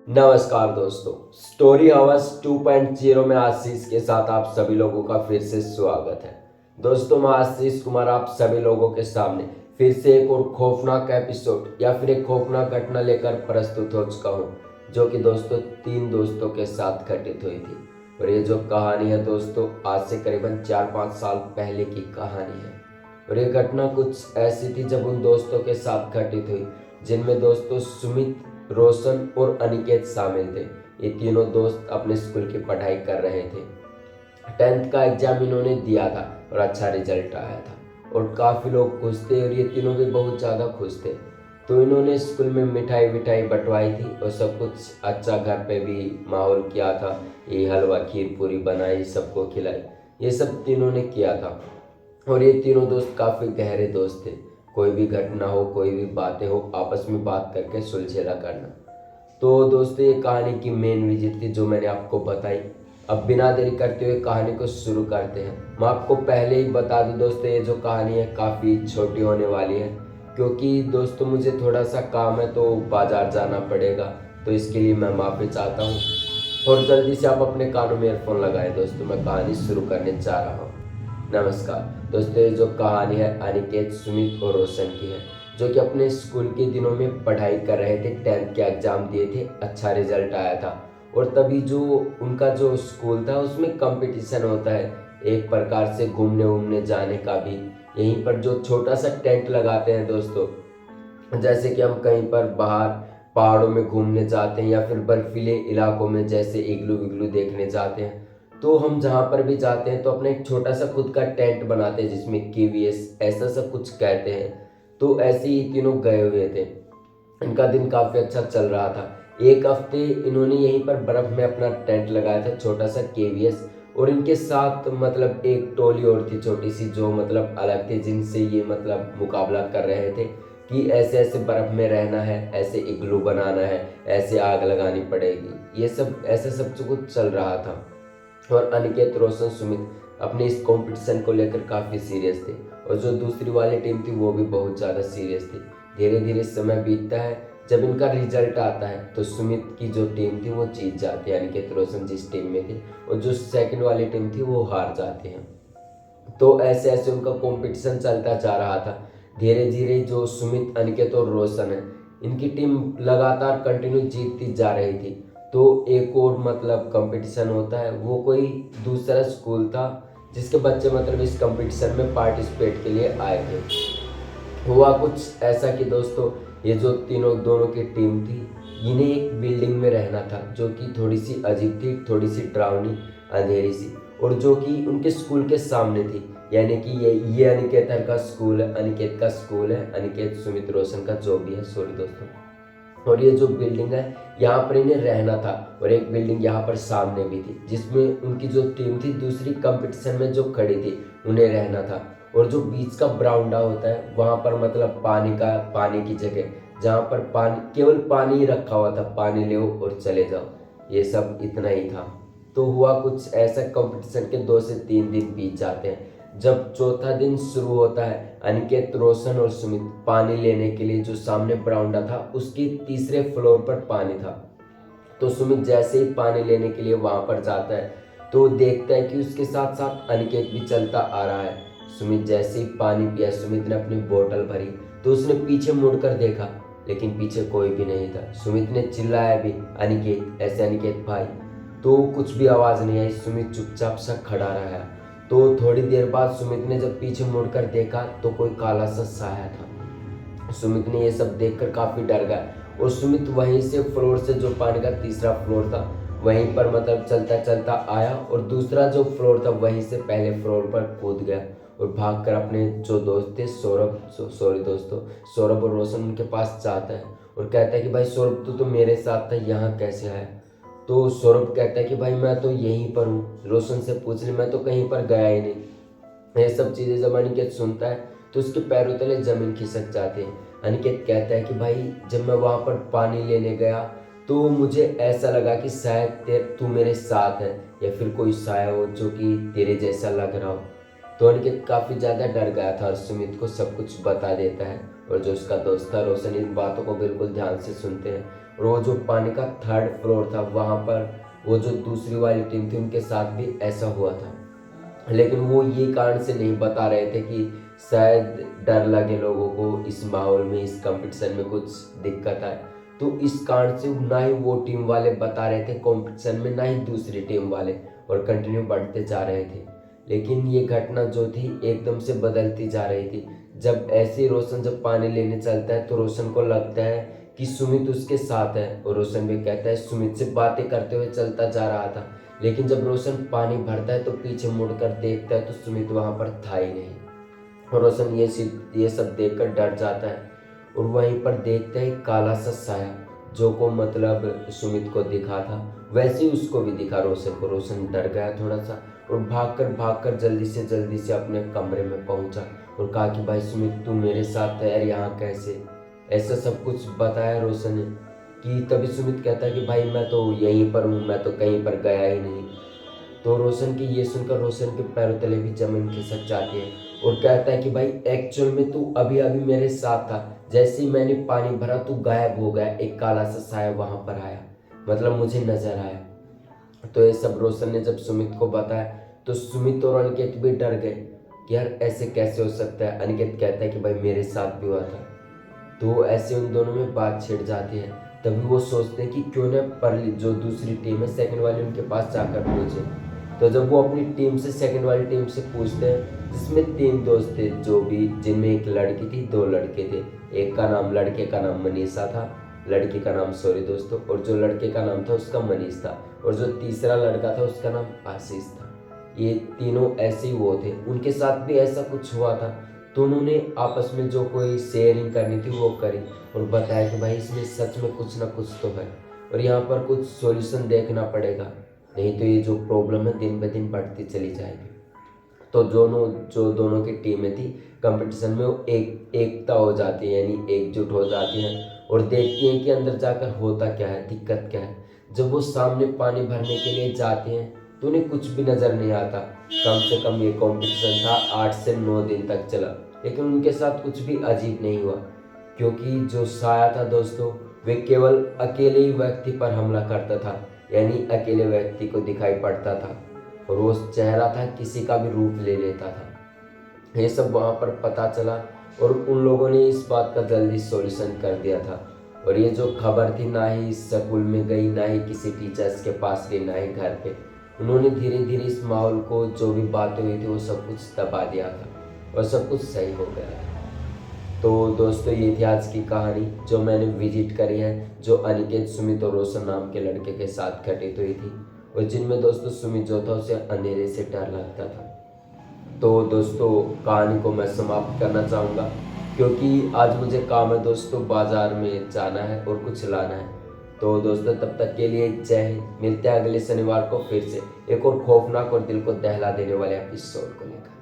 नमस्कार दोस्तों, story house 2.0 में आशीष के साथ आप सभी लोगों का फिर से स्वागत है। दोस्तों, मैं आशीष कुमार आप सभी लोगों के सामने फिर से एक और खौफनाक एपिसोड या फिर एक खौफनाक घटना लेकर प्रस्तुत हो चुका हूं, जो कि दोस्तों 3 दोस्तों के साथ घटित हुई थी। और ये जो कहानी है दोस्तों, आज से करीबन 4-5 साल पहले की कहानी है। और ये घटना कुछ ऐसी थी जब उन दोस्तों के साथ घटित हुई जिनमें दोस्तों सुमित, रोशन और अनिकेत शामिल थे। ये तीनों दोस्त अपने स्कूल की पढ़ाई कर रहे थे। 10th का एग्जाम इन्होंने दिया था और अच्छा रिजल्ट आया था और काफ़ी लोग खुश थे और ये तीनों भी बहुत ज़्यादा खुश थे। तो इन्होंने स्कूल में मिठाई विठाई बंटवाई थी और सब कुछ अच्छा, घर पे भी माहौल किया था। ये हलवा खीर पूरी बनाई, सबको खिलाई, ये सब तीनों ने किया था। और ये तीनों दोस्त काफ़ी गहरे दोस्त थे। कोई भी घटना हो, कोई भी बातें हो, आपस में बात करके सुलझेला करना। तो दोस्तों, ये कहानी की मेन विजिट थी जो मैंने आपको बताई। अब बिना देरी करते हुए कहानी को शुरू करते हैं। मैं आपको पहले ही बता दूं दोस्तों, ये जो कहानी है काफ़ी छोटी होने वाली है, क्योंकि दोस्तों मुझे थोड़ा सा काम है तो बाजार जाना पड़ेगा। तो इसके लिए मैं माफ़ी चाहता हूँ और जल्दी से आप अपने कानों में ईयरफोन लगाएं। दोस्तों, मैं कहानी शुरू करने जा रहा हूँ। नमस्कार दोस्तों, ये जो कहानी है अनिकेत, सुमित और रोशन की है, जो कि अपने स्कूल के दिनों में पढ़ाई कर रहे थे। 10th के एग्जाम दिए थे, अच्छा रिजल्ट आया था और तभी जो उनका जो स्कूल था उसमें कंपटीशन होता है, एक प्रकार से घूमने वूमने जाने का भी। यहीं पर जो छोटा सा टेंट लगाते हैं दोस्तों, जैसे कि हम कहीं पर बाहर पहाड़ों में घूमने जाते हैं या फिर बर्फीले इलाकों में जैसे इग्लू विग्लू देखने जाते हैं, तो हम जहाँ पर भी जाते हैं तो अपना एक छोटा सा खुद का टेंट बनाते हैं जिसमें केवीएस ऐसा सब कुछ कहते हैं। तो ऐसे ही तीनों गए हुए थे। इनका दिन काफ़ी अच्छा चल रहा था। एक हफ्ते इन्होंने यहीं पर बर्फ़ में अपना टेंट लगाया था, छोटा सा केवीएस। और इनके साथ मतलब एक टोली और थी छोटी सी, जो मतलब अलग थे, जिनसे ये मतलब मुकाबला कर रहे थे कि ऐसे ऐसे बर्फ़ में रहना है, ऐसे इग्लू बनाना है, ऐसे आग लगानी पड़ेगी। ये सब ऐसे सब कुछ चल रहा था। और अनिकेत, रोशन, सुमित अपने इस कंपटीशन को लेकर काफ़ी सीरियस थे और जो दूसरी वाली टीम थी वो भी बहुत ज़्यादा सीरियस थी। धीरे धीरे समय बीतता है। जब इनका रिजल्ट आता है तो सुमित की जो टीम थी वो जीत जाती है, अनिकेत रोशन जिस टीम में थे, और जो सेकंड वाली टीम थी वो हार जाते हैं। तो ऐसे ऐसे उनका कंपटीशन चलता जा रहा था। धीरे धीरे जो सुमित, अनिकेत और रोशन है, इनकी टीम लगातार कंटिन्यू जीतती जा रही थी। तो एक और मतलब कंपटीशन होता है, वो कोई दूसरा स्कूल था जिसके बच्चे मतलब इस कंपटीशन में पार्टिसिपेट के लिए आए थे। हुआ कुछ ऐसा कि दोस्तों, ये जो तीनों दोनों की टीम थी, इन्हें एक बिल्डिंग में रहना था जो कि थोड़ी सी अजीब थी, थोड़ी सी डरावनी, अंधेरी सी, और जो कि उनके स्कूल के सामने थी। यानी कि ये अनिकेत का स्कूल है, अनिकेत का स्कूल है, अनिकेत, सुमित, रोशन का जो भी है, सॉरी दोस्तों। और ये जो बिल्डिंग है, यहाँ पर इन्हें रहना था। और एक बिल्डिंग यहाँ पर सामने भी थी जिसमें उनकी जो टीम थी दूसरी कंपटीशन में जो खड़ी थी, उन्हें रहना था। और जो बीच का बरामदा होता है वहाँ पर मतलब पानी की जगह, जहाँ पर पानी, केवल पानी ही रखा हुआ था, पानी ले और चले जाओ, ये सब इतना ही था। तो हुआ कुछ ऐसा, कंपटीशन के 2 से 3 दिन बीत जाते हैं। जब चौथा दिन शुरू होता है, अनिकेत, रोशन और सुमित पानी लेने के लिए जो सामने बरामदा था उसके तीसरे फ्लोर पर पानी था। तो सुमित जैसे ही पानी लेने के लिए वहां पर जाता है तो देखता है कि उसके साथ साथ अनिकेत भी चलता आ रहा है। सुमित जैसे ही पानी पिया, सुमित ने अपनी बोतल भरी, तो उसने पीछे मुड़कर देखा, लेकिन पीछे कोई भी नहीं था। सुमित ने चिल्लाया भी, अनिकेत, ऐसे अनिकेत भाई, तो कुछ भी आवाज़ नहीं आई। सुमित चुपचाप सा खड़ा रहा। तो थोड़ी देर बाद सुमित ने जब पीछे मुड़कर देखा तो कोई काला सा साया था। सुमित ने ये सब देखकर काफ़ी डर गया और सुमित वहीं से फ्लोर से, जो पानी का तीसरा फ्लोर था, वहीं पर मतलब चलता चलता आया और दूसरा जो फ्लोर था वहीं से पहले फ्लोर पर कूद गया और भागकर अपने जो दोस्त थे, सॉरी दोस्तों, सौरभ और रोशन, उनके पास जाता है और कहता है कि भाई सौरभ, तू तो मेरे साथ था, यहाँ कैसे आया? तो सौरभ कहता है कि भाई मैं तो यहीं पर हूँ, रोशन से पूछ ले, मैं तो कहीं पर गया ही नहीं। ये सब चीज़ें जब अनिकेत सुनता है तो उसके पैरों तले जमीन खिसक जाती है। अनिकेत कहता है कि भाई, जब मैं वहाँ पर पानी लेने गया तो मुझे ऐसा लगा कि शायद तू मेरे साथ है या फिर कोई साया हो जो कि तेरे जैसा लग रहा हो। तो अनिकेत काफ़ी ज़्यादा डर गया था और सुमित को सब कुछ बता देता है। और जो उसका दोस्त था रोशन इन बातों को बिल्कुल ध्यान से सुनते हैं और वो जो पानी का 3rd फ्लोर था वहाँ पर वो जो दूसरी वाली टीम थी उनके साथ भी ऐसा हुआ था। लेकिन वो ये कारण से नहीं बता रहे थे कि शायद डर लगे लोगों को इस माहौल में, इस कंपटीशन में कुछ दिक्कत आए। तो इस कारण से ना ही वो टीम वाले बता रहे थे कंपटीशन में, ना ही दूसरी टीम वाले, और कंटिन्यू बढ़ते जा रहे थे। लेकिन ये घटना जो थी एकदम से बदलती जा रही थी। जब ऐसे रोशन जब पानी लेने चलता है तो रोशन को लगता है कि सुमित उसके साथ है, और रोशन भी कहता है सुमित से बातें करते हुए चलता जा रहा था। लेकिन जब रोशन पानी भरता है तो पीछे मुड़कर देखता है तो सुमित वहां पर था ही नहीं। और रोशन ये सब देखकर डर जाता है, और वहीं पर देखता है काला सा साया जो को मतलब सुमित को दिखा था वैसे ही उसको भी दिखा रोशन को। रोशन डर गया थोड़ा सा और भागकर जल्दी से अपने कमरे में पहुंचा और कहा कि भाई सुमित तू मेरे साथ है यार, यहाँ कैसे, ऐसा सब कुछ बताया रोशन ने। कि तभी सुमित कहता है कि भाई मैं तो यहीं पर हूँ, मैं तो कहीं पर गया ही नहीं। तो रोशन की ये सुनकर रोशन के पैरों तले भी जमीन खिसक जाती है और कहता है कि भाई एक्चुअल में तू अभी अभी मेरे साथ था, जैसे ही मैंने पानी भरा तू गायब हो गया, एक काला सा साया वहां पर आया, मतलब मुझे नजर आया। तो ये सब रोशन ने जब सुमित को बताया तो सुमित और अनिकेत भी डर गए कि यार ऐसे कैसे हो सकता है। अनिकेत कहता है कि भाई मेरे साथ भी हुआ था। तो ऐसे उन दोनों में बात छिड़ जाती है। तभी वो सोचते हैं कि क्यों ना परली जो दूसरी टीम है सेकंड वाली उनके पास जाकर पूछे। तो जब वो अपनी टीम से सेकंड वाली टीम से पूछते हैं जिसमें 3 दोस्त थे, जो भी जिनमें एक लड़की थी 2 लड़के थे। एक का नाम, लड़के का नाम मनीषा था, लड़की का नाम सॉरी दोस्तों, और जो लड़के का नाम था उसका मनीष था, और जो तीसरा लड़का था उसका नाम आशीष था। ये तीनों ऐसे ही वो थे, उनके साथ भी ऐसा कुछ हुआ था। तो उन्होंने आपस में जो कोई शेयरिंग करनी थी वो करी और बताया कि भाई इसमें सच में कुछ ना कुछ तो है और यहाँ पर कुछ सॉल्यूशन देखना पड़ेगा, नहीं तो ये जो प्रॉब्लम है दिन ब दिन बढ़ती चली जाएगी। तो जो दोनों की टीमें थी कंपटीशन में वो एकता हो जाती है, यानी एकजुट हो जाती हैं और देखती हैं कि अंदर जाकर होता क्या है, दिक्कत क्या है। जब वो सामने पानी भरने के लिए जाते हैं तो उन्हें कुछ भी नज़र नहीं आता। कम से कम ये कंपटीशन था 8 से 9 दिन तक चला, लेकिन उनके साथ कुछ भी अजीब नहीं हुआ, क्योंकि जो साया था दोस्तों वे केवल अकेले ही व्यक्ति पर हमला करता था, यानी अकेले व्यक्ति को दिखाई पड़ता था और वो चेहरा था किसी का भी रूप ले लेता था। ये सब वहाँ पर पता चला और उन लोगों ने इस बात का जल्दी सॉल्यूशन कर दिया था। और ये जो खबर थी ना ही स्कूल में गई, ना ही किसी टीचर्स के पास गई, ना ही घर पे। उन्होंने धीरे धीरे इस माहौल को, जो भी बातें हुई थी वो सब कुछ दबा दिया था और सब कुछ सही हो गया था। तो दोस्तों ये थी आज की कहानी जो मैंने विजिट करी है, जो अनिकेत, सुमित और रोशन नाम के लड़के के साथ घटित हुई थी, और जिनमें दोस्तों सुमित जो था उसे अंधेरे से डर लगता था। तो दोस्तों कहानी को मैं समाप्त करना चाहूँगा क्योंकि आज मुझे काम है दोस्तों, बाजार में जाना है और कुछ लाना है। तो दोस्तों तब तक के लिए जय हिंद। मिलते हैं अगले शनिवार को फिर से एक और खौफनाक और दिल को दहला देने वाले एपिसोड को लेकर।